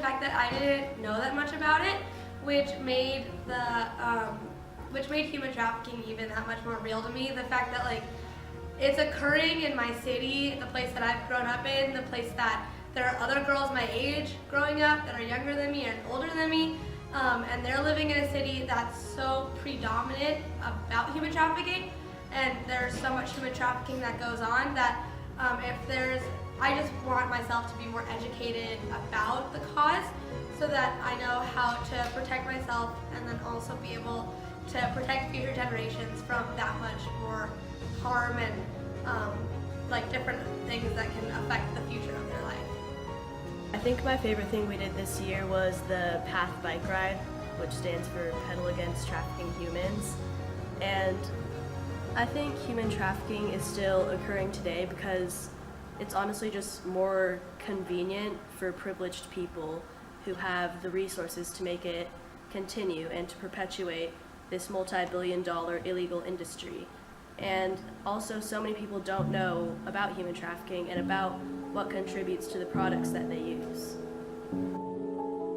fact that I didn't know that much about it, which made human trafficking even that much more real to me. The fact that like it's occurring in my city, the place that I've grown up in, the place that there are other girls my age growing up that are younger than me and older than me, and they're living in a city that's so predominant about human trafficking, and there's so much human trafficking that goes on that I just want myself to be more educated about the cause so that I know how to protect myself and then also be able to protect future generations from that much more harm and like different things that can affect the future of their life. I think my favorite thing we did this year was the PATH bike ride, which stands for Pedal Against Trafficking Humans. And I think human trafficking is still occurring today because it's honestly just more convenient for privileged people who have the resources to make it continue and to perpetuate this multi-billion-dollar illegal industry. And also, so many people don't know about human trafficking and about what contributes to the products that they use.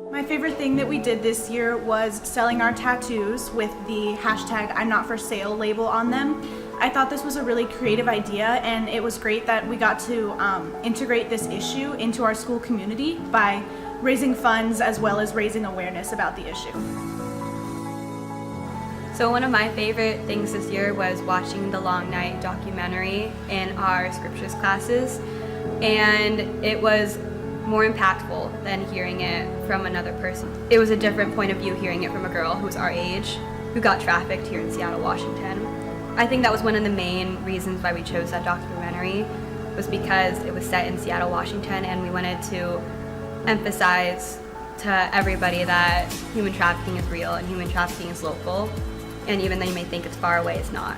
My favorite thing that we did this year was selling our tattoos with the hashtag I'm Not For Sale label on them. I thought this was a really creative idea, and it was great that we got to integrate this issue into our school community by raising funds as well as raising awareness about the issue. So one of my favorite things this year was watching the Long Night documentary in our scriptures classes, and it was more impactful than hearing it from another person. It was a different point of view hearing it from a girl who was our age, who got trafficked here in Seattle, Washington. I think that was one of the main reasons why we chose that documentary, was because it was set in Seattle, Washington, and we wanted to emphasize to everybody that human trafficking is real and human trafficking is local, and even though you may think it's far away, it's not.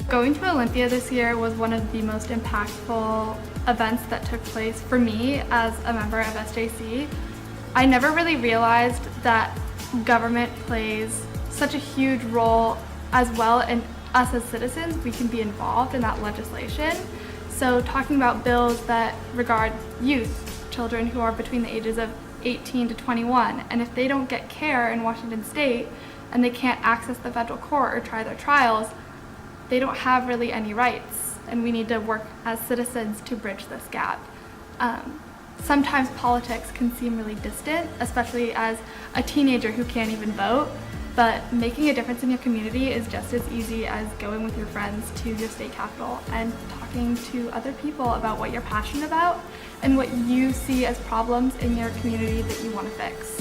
Going to Olympia this year was one of the most impactful events that took place for me as a member of SJC. I never really realized that government plays such a huge role as well, and us as citizens, we can be involved in that legislation. So talking about bills that regard youth, children who are between the ages of 18 to 21, and if they don't get care in Washington State and they can't access the federal court or try their trials, they don't have really any rights, and we need to work as citizens to bridge this gap. Sometimes politics can seem really distant, especially as a teenager who can't even vote, but making a difference in your community is just as easy as going with your friends to your state capitol and talking to other people about what you're passionate about and what you see as problems in your community that you want to fix.